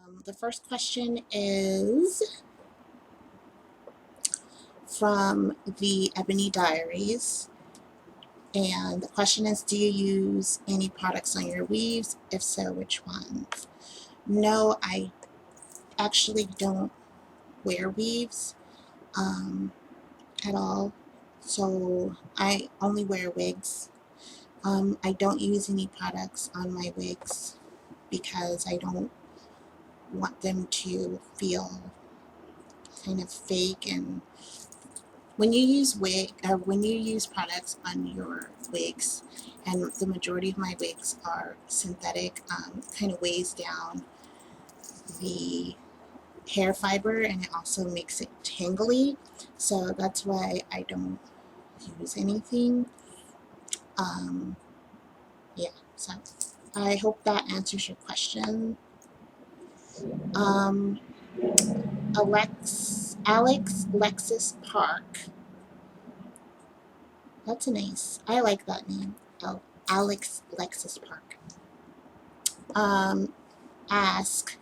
The first question is from the Ebony Diaries. And the question is, do you use any products on your weaves? If so, which ones? No, I actually don't wear weaves at all. So I only wear wigs. I don't use any products on my wigs because I don't want them to feel kind of fake. And when you use products on your wigs, and the majority of my wigs are synthetic, kind of weighs down the hair fiber and it also makes it tangly. So that's why I don't use anything. Yeah, so I hope that answers your question. Alex Lexus Park. That's nice. I like that name. Oh, Alex Lexus Park. Ask,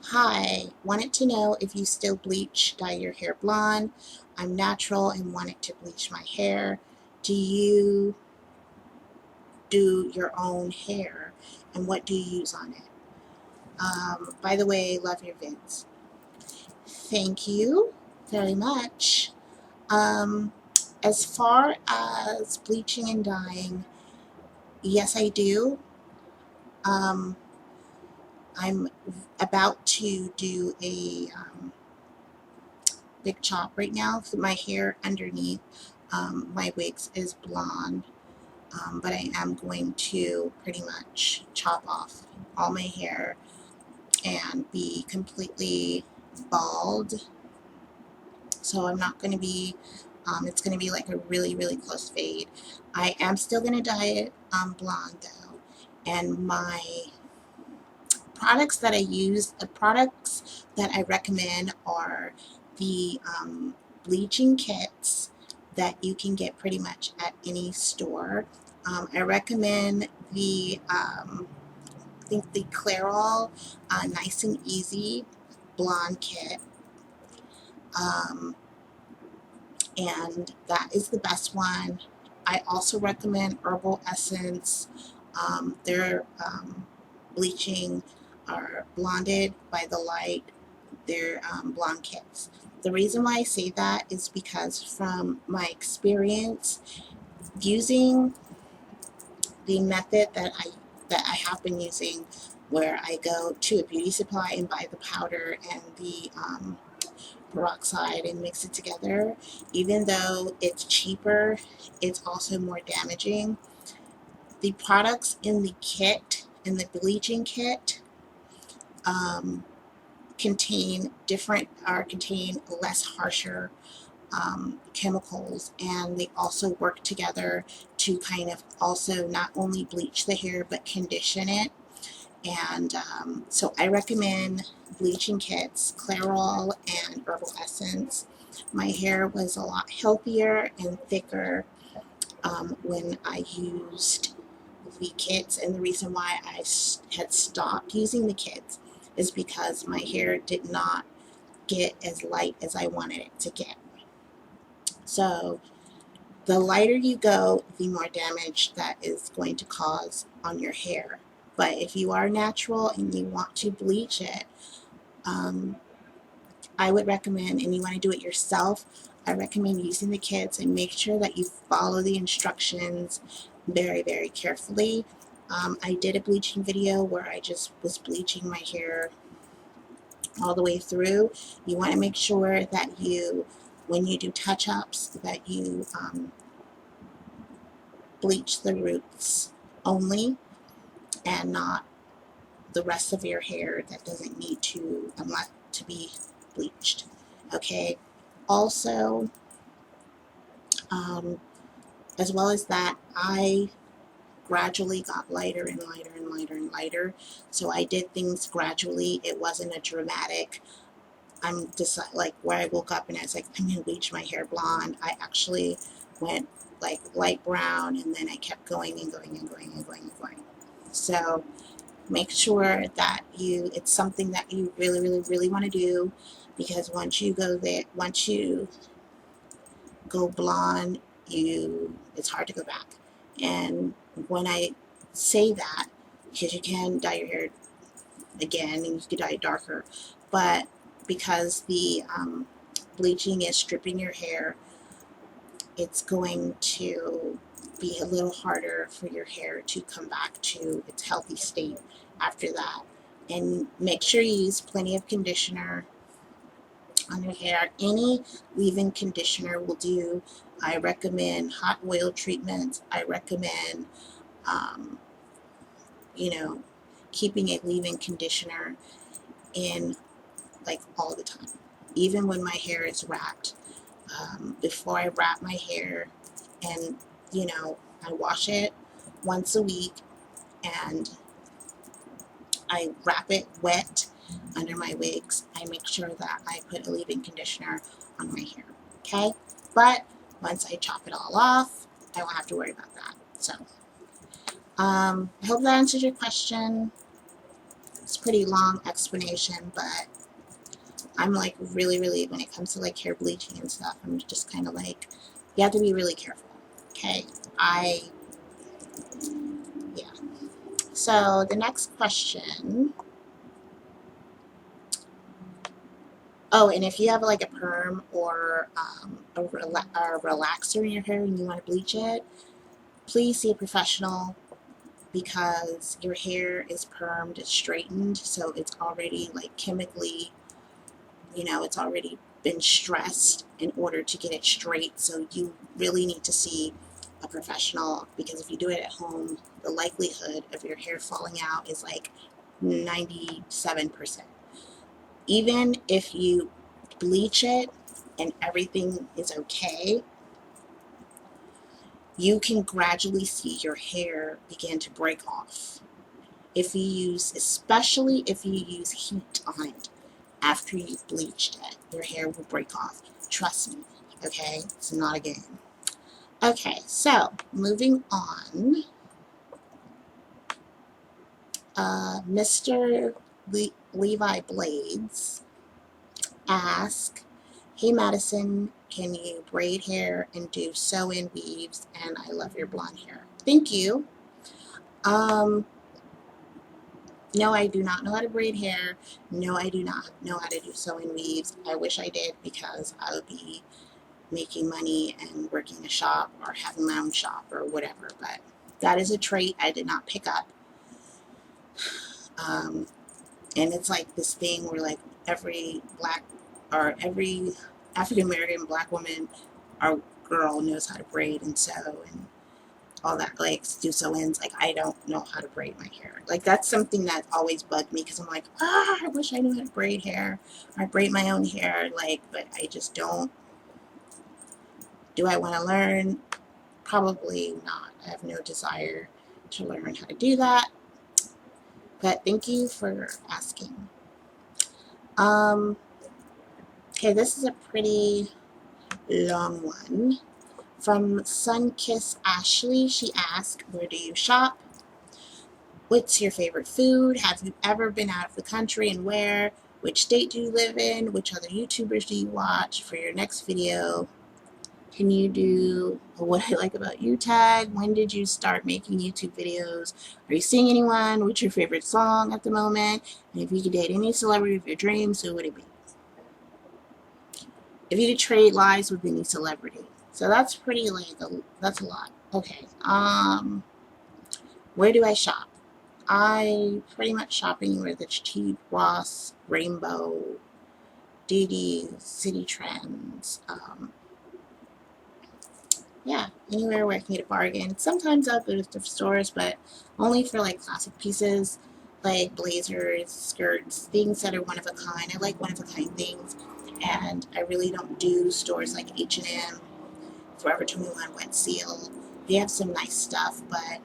hi, wanted to know if you still dye your hair blonde. I'm natural and wanted to bleach my hair. Do you do your own hair? And what do you use on it? By the way, love your vids. Thank you very much. As far as bleaching and dyeing, yes, I do. I'm about to do a big chop right now. So my hair underneath my wigs is blonde, but I am going to pretty much chop off all my hair and be completely bald. So I'm not going to be, it's going to be like a really, really close fade. I am still going to dye it blonde though. And my products that I use, the products that I recommend are the bleaching kits that you can get pretty much at any store. I recommend the, I think the Clairol Nice and Easy Blonde Kit. And that is the best one. I also recommend Herbal Essence. Their bleaching are blonded by the light. Their blonde kits. The reason why I say that is because from my experience using the method that I have been using, where I go to a beauty supply and buy the powder and the peroxide and mix it together, even though it's cheaper, it's also more damaging. The products in the kit, in the bleaching kit, contain less harsher chemicals, and they also work together to kind of also not only bleach the hair but condition it. And so I recommend bleaching kits, Clairol and Herbal Essence. My hair was a lot healthier and thicker when I used the kits, and the reason why I had stopped using the kits is because my hair did not get as light as I wanted it to get. So the lighter you go, the more damage that is going to cause on your hair. But if you are natural and you want to bleach it, I would recommend, and you want to do it yourself, I recommend using the kits and make sure that you follow the instructions very, very carefully. I did a bleaching video where I just was bleaching my hair all the way through. You want to make sure that you, when you do touch-ups, that you bleach the roots only and not the rest of your hair that doesn't need to be bleached. Okay. Also, as well as that, I gradually got lighter and lighter and lighter and lighter. So I did things gradually. It wasn't a dramatic, I'm just like where I woke up and I was like, I'm going to bleach my hair blonde. I actually went like light brown, and then I kept going and going and going and going and going. So Make sure that it's something that you really, really, really want to do, because once you go blonde, it's hard to go back. And when I say that, because you can dye your hair again and you can dye it darker, but because the bleaching is stripping your hair, it's going to be a little harder for your hair to come back to its healthy state after that. And make sure you use plenty of conditioner on your hair. Any leave-in conditioner will do. I recommend hot oil treatments. I recommend, um, you know, keeping a leave-in conditioner in like all the time, even when my hair is wrapped. Before I wrap my hair, and I wash it once a week, and I wrap it wet under my wigs. I make sure that I put a leave-in conditioner on my hair, okay? But once I chop it all off, I won't have to worry about that. So, I hope that answers your question. It's a pretty long explanation, but I'm like really, really, when it comes to like hair bleaching and stuff, I'm just kind of like, you have to be really careful, okay? Yeah. So the next question. Oh, and if you have like a perm or a relaxer in your hair and you want to bleach it, please see a professional, because your hair is permed, it's straightened, so it's already like chemically, it's already been stressed in order to get it straight. So you really need to see a professional, because if you do it at home, the likelihood of your hair falling out is like 97%. Even if you bleach it and everything is okay, you can gradually see your hair begin to break off. Especially if you use heat on it after you've bleached it, your hair will break off. Trust me, okay? It's not a game. Okay, so moving on. Mr. Levi Blades ask, hey Madison, can you braid hair and do sew-in weaves? And I love your blonde hair. Thank you. No, I do not know how to braid hair. No, I do not know how to do sew-in weaves. I wish I did, because I would be making money and working a shop or having my own shop or whatever. But that is a trait I did not pick up. And it's like this thing where like every African American black woman or girl knows how to braid and sew and all that, like do sew-ins. Like, I don't know how to braid my hair. Like, that's something that always bugged me, because I'm like, I wish I knew how to braid hair or braid my own hair, like, but I just don't. Do I want to learn? Probably not. I have no desire to learn how to do that, but thank you for asking. Okay, this is a pretty long one. From Sunkiss Ashley, she asked, where do you shop? What's your favorite food? Have you ever been out of the country, and where? Which state do you live in? Which other YouTubers do you watch? For your next video, can you do what I like about you tag? When did you start making YouTube videos? Are you seeing anyone? What's your favorite song at the moment? And if you could date any celebrity of your dreams, who would it be? If you could trade lives with any celebrity. So that's pretty that's a lot. Okay. Where do I shop? I pretty much shop anywhere that's cheap. Ross, Rainbow, DD, City Trends. Yeah, anywhere where I can get a bargain. Sometimes I'll go to thrift stores, but only for like classic pieces, like blazers, skirts, things that are one of a kind. I like one of a kind things, and I really don't do stores like H&M, Forever 21, Wet Seal. They have some nice stuff, but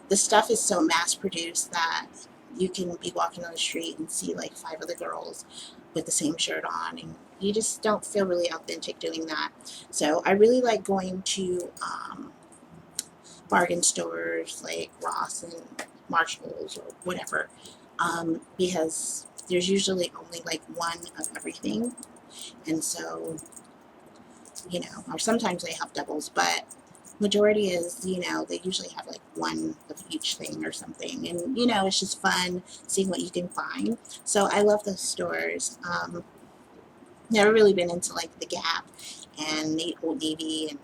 the stuff is so mass produced that you can be walking on the street and see like 5 other girls with the same shirt on, and you just don't feel really authentic doing that. So I really like going to bargain stores like Ross and Marshalls or whatever, because there's usually only like one of everything, and so, you know, or sometimes they have doubles, but majority is, you know, they usually have like one of each thing or something, and you know, it's just fun seeing what you can find. So I love those stores. Never really been into like the Gap and the Old Navy, and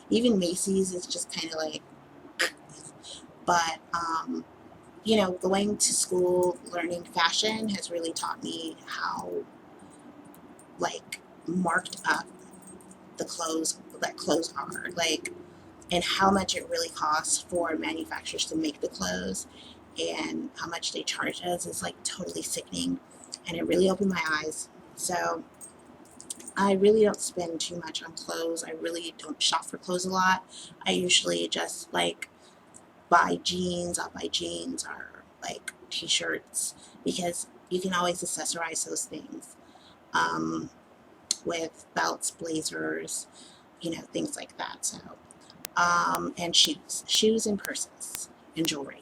even Macy's is just kind of like, but you know, going to school learning fashion has really taught me how like marked up the clothes that clothes are, like, and how much it really costs for manufacturers to make the clothes, and how much they charge us is like totally sickening, and it really opened my eyes. So I really don't spend too much on clothes. I really don't shop for clothes a lot. I usually just like buy jeans. I'll buy jeans or like t-shirts, because you can always accessorize those things, um, with belts, blazers, you know, things like that. So, and shoes and purses and jewelry.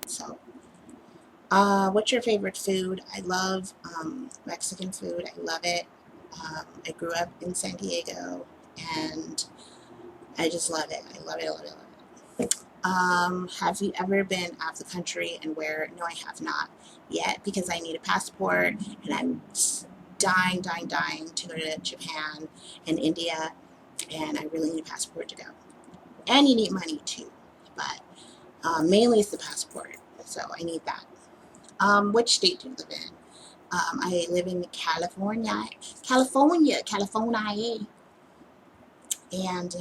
So, what's your favorite food? I love Mexican food. I love it. I grew up in San Diego, and I just love it. I love it. I love it. I love it. Have you ever been out of the country and where? No, I have not yet, because I need a passport, and I'm dying, dying, dying to go to Japan and India, and I really need a passport to go. And you need money too, but mainly it's the passport, so I need that. Which state do you live in? I live in California, California, and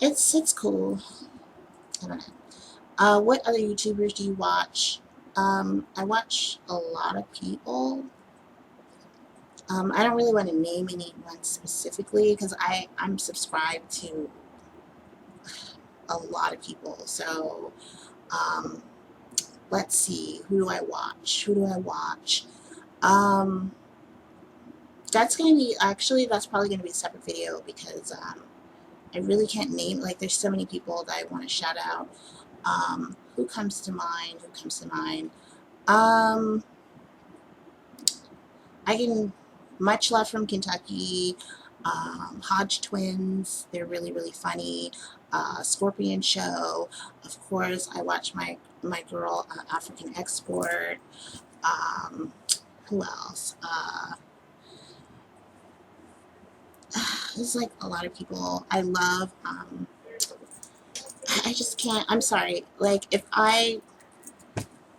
it's cool. I don't know. What other YouTubers do you watch? I watch a lot of people. I don't really want to name anyone specifically, because I'm subscribed to a lot of people. So, um, let's see. Who do I watch? Who do I watch? Um, that's going to be, actually, that's probably going to be a separate video, because I really can't name, like, there's so many people that I want to shout out. Who comes to mind? Who comes to mind? Um, I can, Much Love from Kentucky, Hodge Twins, they're really, really funny. Scorpion Show, of course. I watch my girl, African Export. Um, who else? There's like a lot of people I love. I just can't, I'm sorry. Like,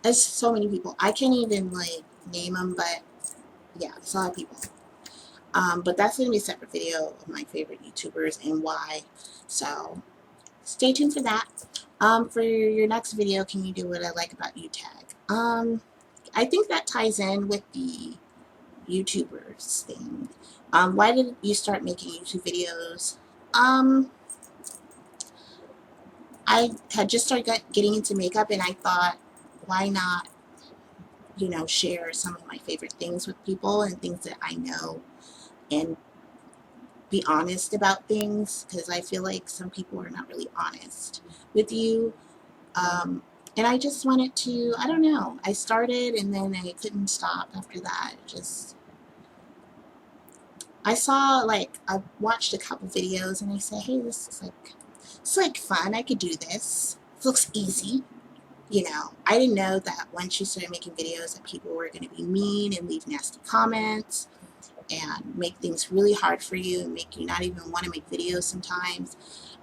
there's so many people. I can't even like name them, but yeah, it's a lot of people. But that's going to be a separate video of my favorite YouTubers and why. So stay tuned for that. For your next video, can you do what I like about you tag? I think that ties in with the YouTubers thing. Why did you start making YouTube videos? I had just started getting into makeup, and I thought, why not, you know, share some of my favorite things with people and things that I know, and be honest about things, because I feel like some people are not really honest with you. Um, and I just wanted to, I don't know, I started and then I couldn't stop after that. Just, I saw, like, I watched a couple videos and I said, hey, it's like fun. I could do this. It looks easy. You know, I didn't know that once you started making videos that people were going to be mean and leave nasty comments and make things really hard for you and make you not even want to make videos sometimes.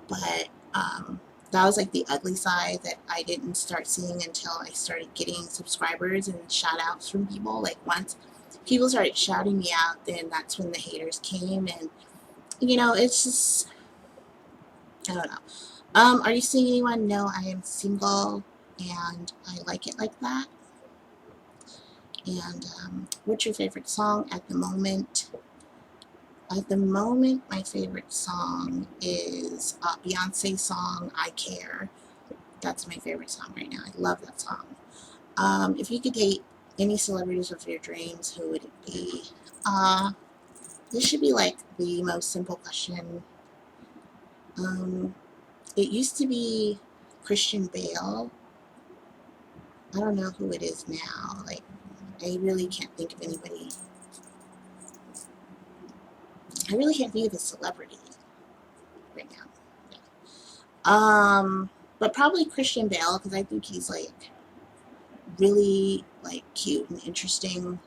But that was like the ugly side that I didn't start seeing until I started getting subscribers and shout outs from people. Like, once people started shouting me out, then that's when the haters came. And you know, it's just, I don't know. Are you seeing anyone? No, I am single, and I like it like that. And what's your favorite song at the moment? At the moment, my favorite song is Beyonce's song, I Care. That's my favorite song right now. I love that song. If you could date any celebrities of your dreams, who would it be? This should be like the most simple question. It used to be Christian Bale. I don't know who it is now. Like, I really can't think of anybody. I really can't think of a celebrity right now. But probably Christian Bale, because I think he's like really like cute and interesting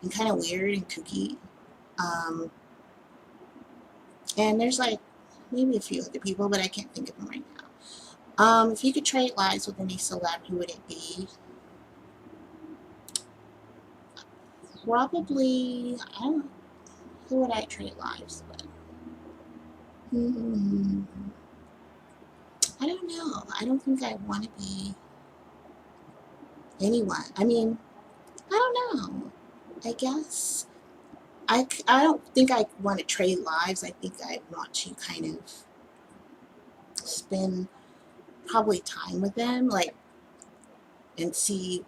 and kind of weird and kooky. Um, and there's like maybe a few other people, but I can't think of them right now. If you could trade lives with any celeb, who would it be? Probably, I don't. Who would I trade lives with? Hmm, I don't know. I don't think I want to be anyone. I mean, I don't know. I guess I don't think I want to trade lives. I think I want to kind of spend probably time with them, like, and see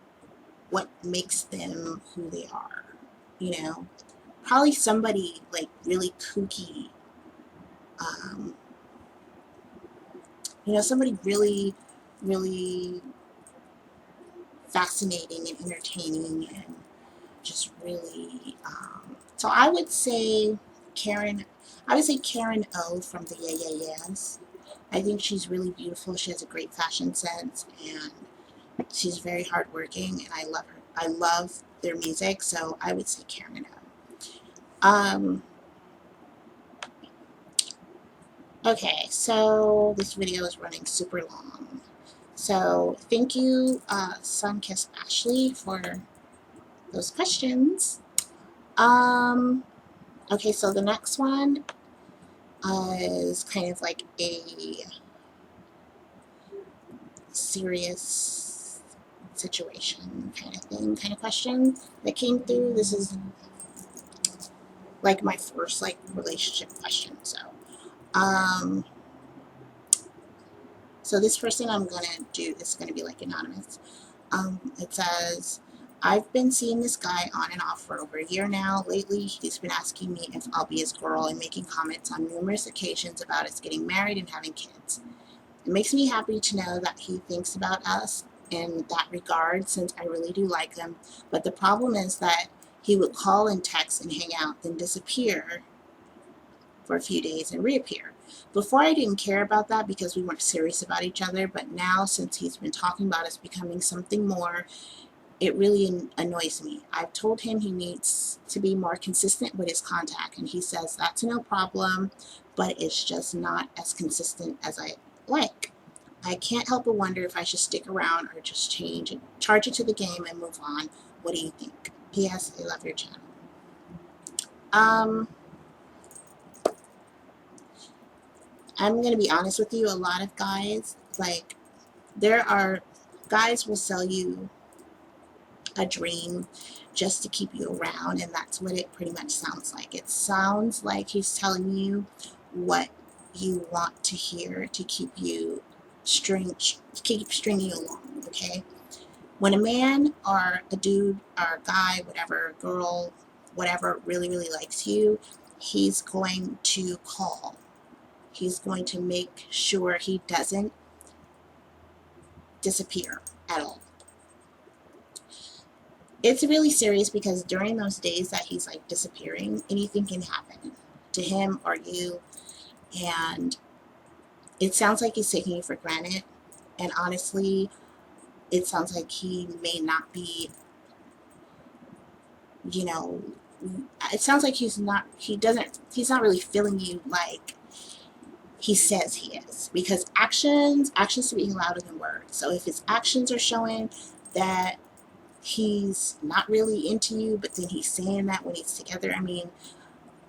what makes them who they are. You know, probably somebody like really kooky. Um, somebody really, really fascinating and entertaining and just really. So I would say Karen. I would say Karen O from the Yeah Yeah Yeahs. I think she's really beautiful. She has a great fashion sense, and she's very hardworking, and I love her. I love their music, so I would say Karen O. Okay, so this video is running super long. So thank you, Sunkiss Ashley, for those questions. Okay, so the next one is kind of like a serious situation kind of thing, kind of question that came through. This is like my first like relationship question. Um, so this person I'm gonna do is gonna be like anonymous. It says, I've been seeing this guy on and off for over a year now. Lately, he's been asking me if I'll be his girl and making comments on numerous occasions about us getting married and having kids. It makes me happy to know that he thinks about us in that regard, since I really do like him. But the problem is that he would call and text and hang out, then disappear for a few days and reappear. Before, I didn't care about that because we weren't serious about each other, but now, since he's been talking about us becoming something more, it really annoys me. I've told him he needs to be more consistent with his contact, and he says that's no problem, but it's just not as consistent as I like. I can't help but wonder if I should stick around or just change and charge it to the game and move on. What do you think? P.S. I love your channel. I'm going to be honest with you. A lot of guys, like, there are guys will sell you a dream just to keep you around, and that's what it pretty much sounds like. It sounds like he's telling you what you want to hear to keep you keep stringing you along. Okay, when a man or a dude or a guy, whatever, girl, whatever, really really likes you, he's going to call. He's going to make sure he doesn't disappear at all. It's really serious because during those days that he's like disappearing, anything can happen to him or you. And it sounds like he's taking you for granted. And honestly, it sounds like he may not be, you know, it sounds like he's not really feeling you like he says he is. Because actions speak louder than words. So if his actions are showing that he's not really into you, but then he's saying that when he's together, I mean,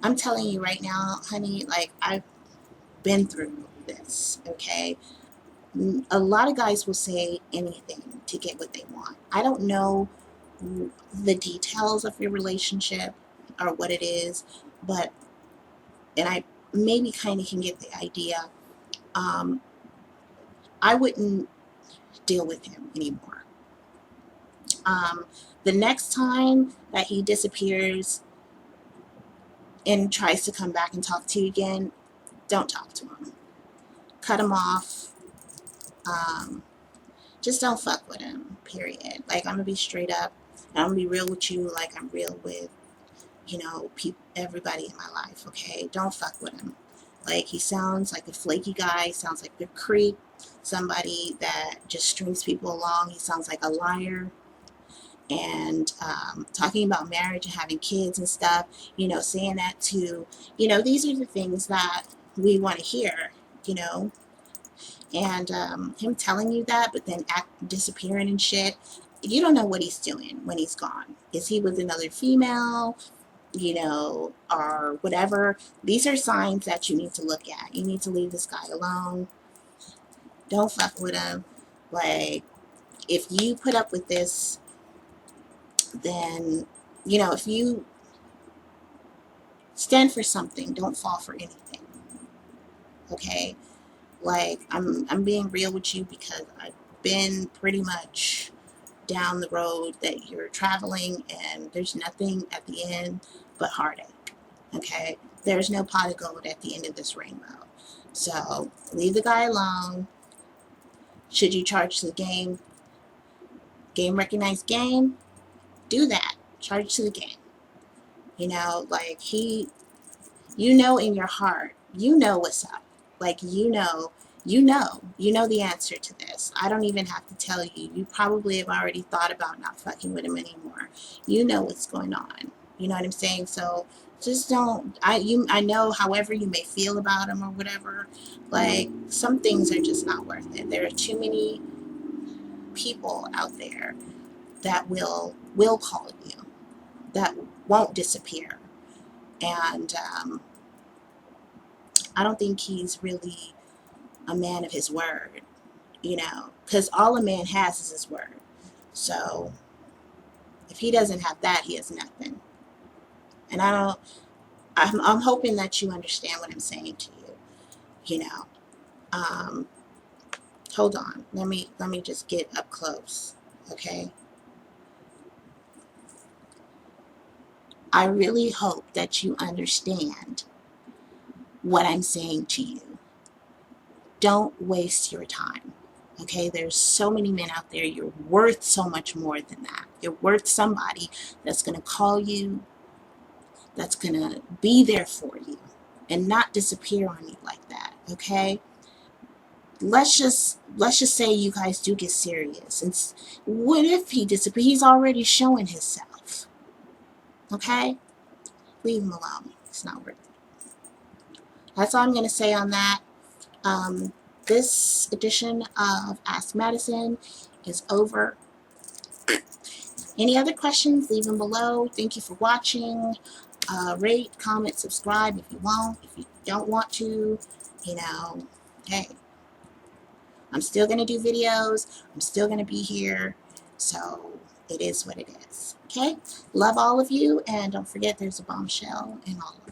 I'm telling you right now, honey, like, I've been through this, okay? A lot of guys will say anything to get what they want. I don't know the details of your relationship or what it is, but, and I maybe kind of can get the idea. I wouldn't deal with him anymore. The next time that he disappears and tries to come back and talk to you again, don't talk to him. Cut him off. Just don't fuck with him, period. Like, I'm gonna be straight up, and I'm gonna be real with you like I'm real with, people, everybody in my life, okay? Don't fuck with him. Like, he sounds like a flaky guy, sounds like a creep, somebody that just strings people along. He sounds like a liar. And talking about marriage and having kids and stuff, saying that to, these are the things that we want to hear, you know, and him telling you that, but then disappearing and shit. You don't know what he's doing when he's gone. Is he with another female, or whatever? These are signs that you need to look at. You need to leave this guy alone. Don't fuck with him. Like, if you put up with this, then, if you stand for something, don't fall for anything. Okay? Like, I'm being real with you because I've been pretty much down the road that you're traveling, and there's nothing at the end but heartache. Okay? There's no pot of gold at the end of this rainbow. So leave the guy alone. Should you charge the game recognized game, do that. Charge to the game. Like, in your heart, what's up. Like, you know the answer to this. I don't even have to tell you. You probably have already thought about not fucking with him anymore. You know what's going on. You know what I'm saying? So just don't. I know, however you may feel about him or whatever. Like, some things are just not worth it. There are too many people out there that will call you, that won't disappear, and I don't think he's really a man of his word, because all a man has is his word. So if he doesn't have that, he has nothing. And I'm hoping that you understand what I'm saying to you. Hold on. Let me just get up close, okay? I really hope that you understand what I'm saying to you. Don't waste your time. Okay, there's so many men out there. You're worth so much more than that. You're worth somebody that's going to call you, that's going to be there for you, and not disappear on you like that. Okay, let's just say you guys do get serious. And what if he disappears? He's already showing himself. Okay, leave him alone. It's not worth it. That's all I'm going to say on that. This edition of Ask Madison is over. Any other questions, leave them below. Thank you for watching. Rate, comment, subscribe if you want. If you don't want to, hey, I'm still going to do videos. I'm still going to be here. So it is what it is. Okay? Love all of you. And don't forget, there's a bombshell in all of